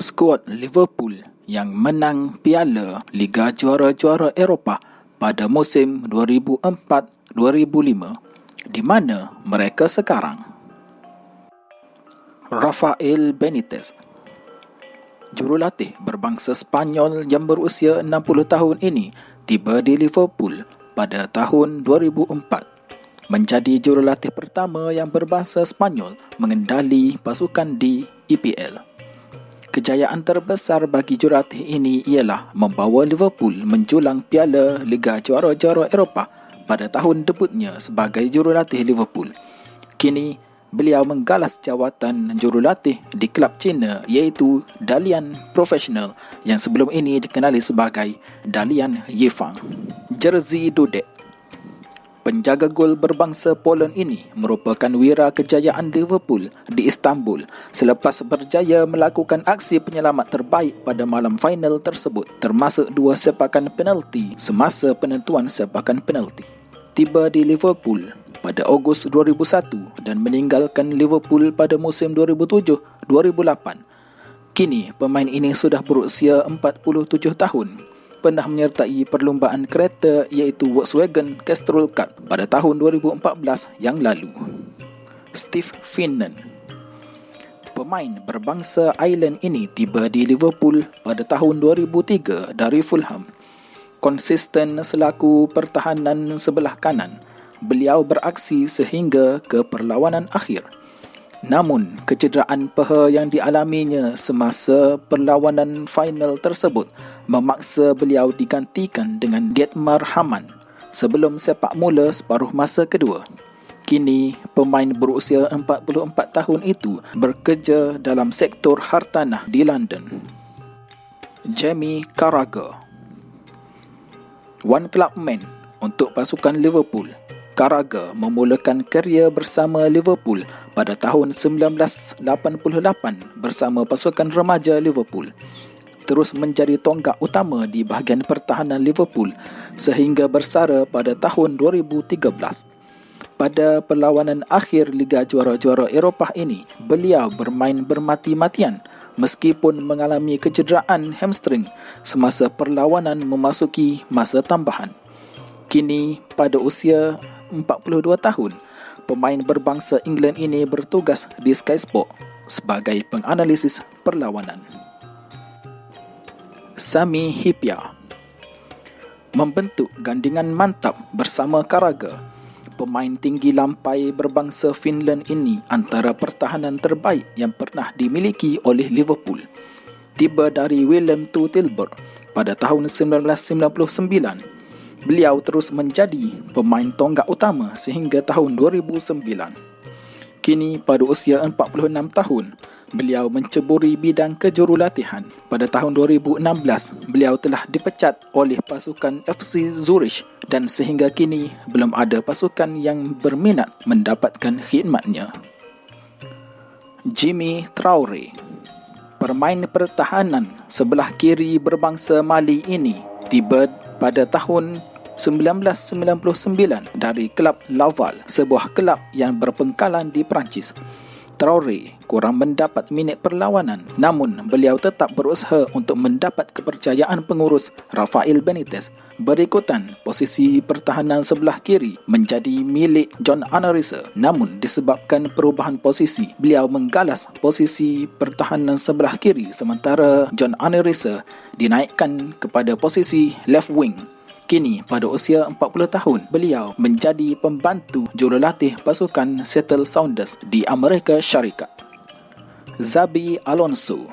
skuad Liverpool yang menang Piala Liga Juara-Juara Eropah pada musim 2004-2005, di mana mereka sekarang. Rafael Benitez, jurulatih berbangsa Spanyol yang berusia 60 tahun ini, tiba di Liverpool pada tahun 2004, menjadi jurulatih pertama yang berbangsa Spanyol mengendali pasukan di EPL. Kejayaan terbesar bagi jurulatih ini ialah membawa Liverpool menjulang Piala Liga Juara-Juara Eropah pada tahun debutnya sebagai jurulatih Liverpool. Kini, beliau menggalas jawatan jurulatih di kelab Cina iaitu Dalian Profesional yang sebelum ini dikenali sebagai Dalian Yifang. Jersey Dudek, penjaga gol berbangsa Poland ini merupakan wira kejayaan Liverpool di Istanbul selepas berjaya melakukan aksi penyelamat terbaik pada malam final tersebut, termasuk 2 sepakan penalti semasa penentuan sepakan penalti. Tiba di Liverpool pada Ogos 2001 dan meninggalkan Liverpool pada musim 2007-2008. Kini, pemain ini sudah berusia 47 tahun. Pernah menyertai perlumbaan kereta iaitu Volkswagen Castrol Cup pada tahun 2014 yang lalu. Steve Finnan, pemain berbangsa Ireland ini tiba di Liverpool pada tahun 2003 dari Fulham. Konsisten selaku pertahanan sebelah kanan, beliau beraksi sehingga ke perlawanan akhir. Namun, kecederaan peha yang dialaminya semasa perlawanan final tersebut memaksa beliau digantikan dengan Dietmar Hamann sebelum sepak mula separuh masa kedua. Kini, pemain berusia 44 tahun itu bekerja dalam sektor hartanah di London. Jamie Carragher, One Club Man untuk pasukan Liverpool. Carragher memulakan kerjaya bersama Liverpool pada tahun 1988 bersama pasukan remaja Liverpool. Terus menjadi tonggak utama di bahagian pertahanan Liverpool sehingga bersara pada tahun 2013. Pada perlawanan akhir Liga Juara-Juara Eropah ini, beliau bermain bermati-matian meskipun mengalami kecederaan hamstring semasa perlawanan memasuki masa tambahan. Kini, pada usia 42 tahun, pemain berbangsa England ini bertugas di Sky Sport sebagai penganalisis perlawanan. Sami Hyypiä membentuk gandingan mantap bersama Carragher. Pemain tinggi lampai berbangsa Finland ini antara pertahanan terbaik yang pernah dimiliki oleh Liverpool. Tiba dari Willem II Tilburg pada tahun 1999. Beliau terus menjadi pemain tonggak utama sehingga tahun 2009. Kini pada usia 46 tahun, beliau menceburi bidang kejurulatihan. Pada tahun 2016, beliau telah dipecat oleh pasukan FC Zurich dan sehingga kini belum ada pasukan yang berminat mendapatkan khidmatnya. Jimmy Traoré, pemain pertahanan sebelah kiri berbangsa Mali ini tiba pada tahun 1999 dari kelab Laval, sebuah kelab yang berpengkalan di Perancis. Traoré kurang mendapat minit perlawanan, namun beliau tetap berusaha untuk mendapat kepercayaan pengurus Rafael Benitez. Berikutan, posisi pertahanan sebelah kiri menjadi milik John Arne Riise. Namun disebabkan perubahan posisi, beliau menggalas posisi pertahanan sebelah kiri sementara John Arne Riise dinaikkan kepada posisi left wing. Kini, pada usia 40 tahun, beliau menjadi pembantu jurulatih pasukan Seattle Sounders di Amerika Syarikat. Xabi Alonso,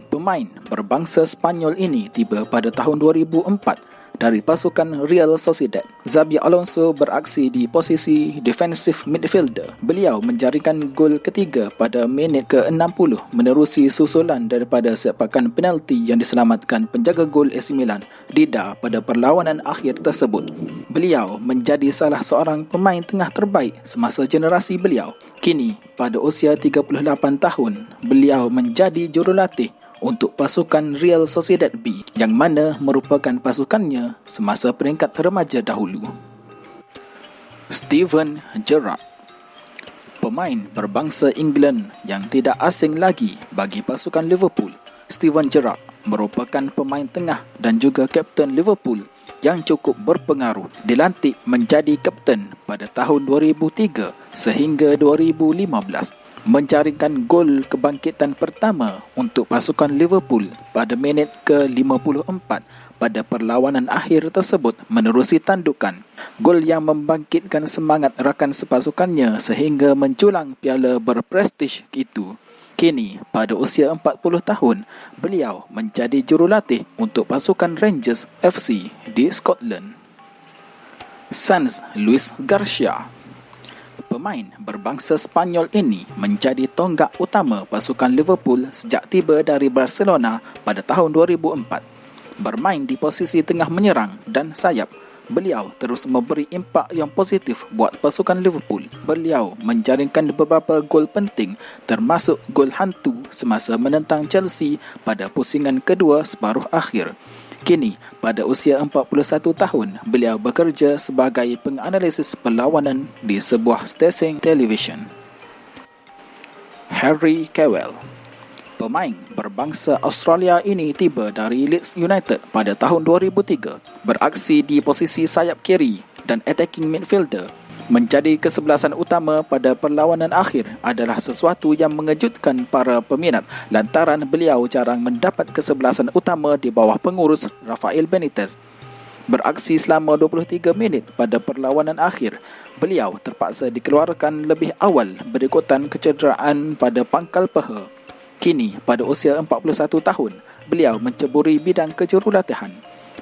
pemain berbangsa Spanyol ini tiba pada tahun 2004 dari pasukan Real Sociedad. Xabi Alonso beraksi di posisi defensive midfielder. Beliau menjaringkan gol ketiga pada minit ke-60 menerusi susulan daripada sepakan penalti yang diselamatkan penjaga gol AC Milan, Dida, pada perlawanan akhir tersebut. Beliau menjadi salah seorang pemain tengah terbaik semasa generasi beliau. Kini, pada usia 38 tahun, beliau menjadi jurulatih untuk pasukan Real Sociedad B yang mana merupakan pasukannya semasa peringkat remaja dahulu. Steven Gerrard, pemain berbangsa England yang tidak asing lagi bagi pasukan Liverpool. Steven Gerrard merupakan pemain tengah dan juga kapten Liverpool yang cukup berpengaruh. Dilantik menjadi kapten pada tahun 2003 sehingga 2015, menjaringkan gol kebangkitan pertama untuk pasukan Liverpool pada minit ke-54 pada perlawanan akhir tersebut menerusi tandukan. Gol yang membangkitkan semangat rakan sepasukannya sehingga menculang piala berprestij itu. Kini, pada usia 40 tahun, beliau menjadi jurulatih untuk pasukan Rangers FC di Scotland. Sans Luis Garcia. Pemain berbangsa Spanyol ini menjadi tonggak utama pasukan Liverpool sejak tiba dari Barcelona pada tahun 2004. Bermain di posisi tengah menyerang dan sayap, beliau terus memberi impak yang positif buat pasukan Liverpool. Beliau menjaringkan beberapa gol penting termasuk gol hantu semasa menentang Chelsea pada pusingan kedua separuh akhir. Kini, pada usia 41 tahun, beliau bekerja sebagai penganalisis perlawanan di sebuah stesen televisyen. Harry Kewell. Pemain berbangsa Australia ini tiba dari Leeds United pada tahun 2003, beraksi di posisi sayap kiri dan attacking midfielder. Menjadi kesebelasan utama pada perlawanan akhir adalah sesuatu yang mengejutkan para peminat lantaran beliau jarang mendapat kesebelasan utama di bawah pengurus Rafael Benitez. Beraksi selama 23 minit pada perlawanan akhir, beliau terpaksa dikeluarkan lebih awal berikutan kecederaan pada pangkal peha. Kini, pada usia 41 tahun, beliau menceburi bidang kejurulatihan.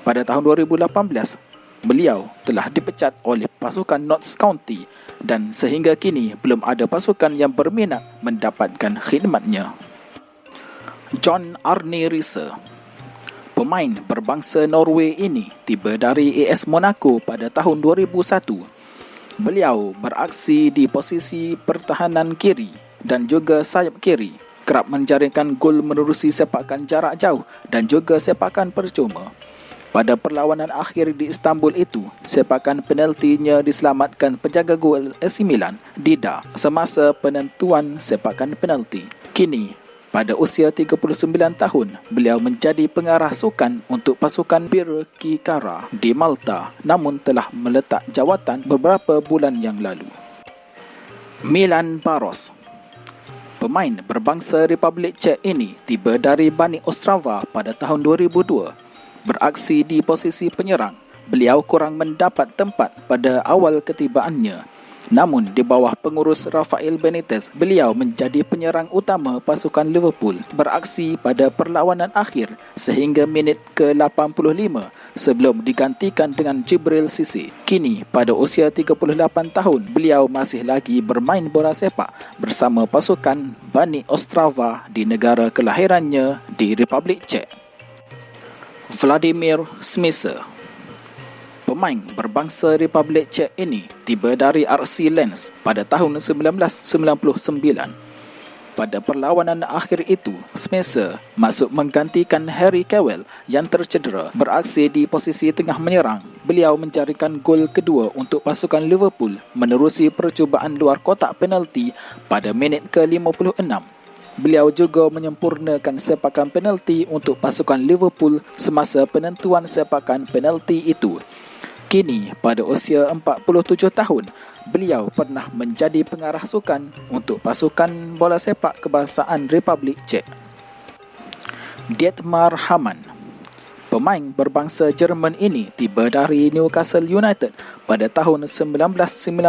Pada tahun 2018, beliau telah dipecat oleh pasukan Notts County dan sehingga kini belum ada pasukan yang berminat mendapatkan khidmatnya. John Arne Riise. Pemain berbangsa Norway ini tiba dari AS Monaco pada tahun 2001. Beliau beraksi di posisi pertahanan kiri dan juga sayap kiri. Kerap menjaringkan gol menerusi sepakan jarak jauh dan juga sepakan percuma. Pada perlawanan akhir di Istanbul itu, sepakan penaltinya diselamatkan penjaga gol AC Milan, Dida, semasa penentuan sepakan penalti. Kini, pada usia 39 tahun, beliau menjadi pengarah sukan untuk pasukan Birkirkara di Malta, namun telah meletak jawatan beberapa bulan yang lalu. Milan Baros. Pemain berbangsa Republik Czech ini tiba dari Bani Ostrava pada tahun 2002. Beraksi di posisi penyerang, beliau kurang mendapat tempat pada awal ketibaannya. Namun di bawah pengurus Rafael Benitez, beliau menjadi penyerang utama pasukan Liverpool. Beraksi pada perlawanan akhir sehingga minit ke-85 sebelum digantikan dengan Djibril Cissé. Kini, pada usia 38 tahun, beliau masih lagi bermain bola sepak bersama pasukan Bani Ostrava di negara kelahirannya di Republik Czech. Vladimir Smisser. Pemain berbangsa Republik Czech ini tiba dari RC Lens pada tahun 1999. Pada perlawanan akhir itu, Smisser masuk menggantikan Harry Kewell yang tercedera. Beraksi di posisi tengah menyerang, beliau menjaringkan gol kedua untuk pasukan Liverpool menerusi percubaan luar kotak penalti pada minit ke-56. Beliau juga menyempurnakan sepakan penalti untuk pasukan Liverpool semasa penentuan sepakan penalti itu. Kini, pada usia 47 tahun, beliau pernah menjadi pengarah sukan untuk pasukan bola sepak kebangsaan Republik Czech. Dietmar Hamann. Pemain berbangsa Jerman ini tiba dari Newcastle United pada tahun 1999.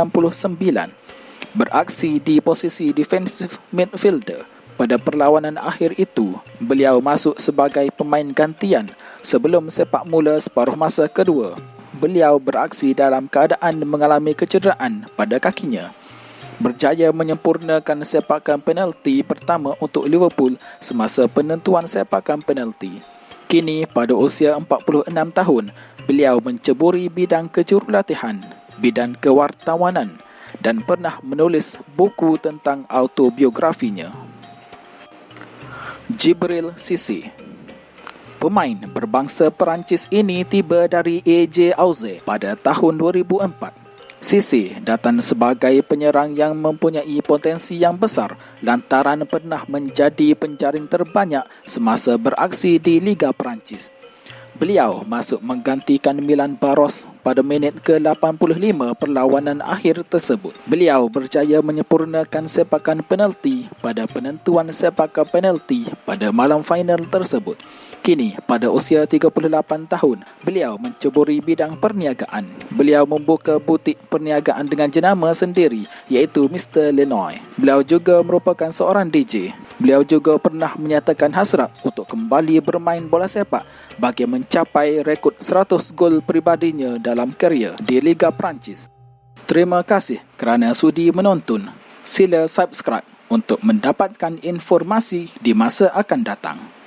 Beraksi di posisi defensive midfielder. Pada perlawanan akhir itu, beliau masuk sebagai pemain gantian sebelum sepak mula separuh masa kedua. Beliau beraksi dalam keadaan mengalami kecederaan pada kakinya. Berjaya menyempurnakan sepakan penalti pertama untuk Liverpool semasa penentuan sepakan penalti. Kini, pada usia 46 tahun, beliau menceburi bidang kejurulatihan, bidang kewartawanan dan pernah menulis buku tentang autobiografinya. Djibril Cissé. Pemain berbangsa Perancis ini tiba dari AJ Auxerre pada tahun 2004. Cisse datang sebagai penyerang yang mempunyai potensi yang besar lantaran pernah menjadi penjaring terbanyak semasa beraksi di Liga Perancis. Beliau masuk menggantikan Milan Baros pada minit ke-85 perlawanan akhir tersebut. Beliau berjaya menyempurnakan sepakan penalti pada penentuan sepakan penalti pada malam final tersebut. Kini, pada usia 38 tahun, beliau menceburi bidang perniagaan. Beliau membuka butik perniagaan dengan jenama sendiri, iaitu Mr. Lenoy. Beliau juga merupakan seorang DJ. Beliau juga pernah menyatakan hasrat untuk kembali bermain bola sepak bagi mencapai rekod 100 gol peribadinya dalam kerjaya di Liga Perancis. Terima kasih kerana sudi menonton. Sila subscribe untuk mendapatkan informasi di masa akan datang.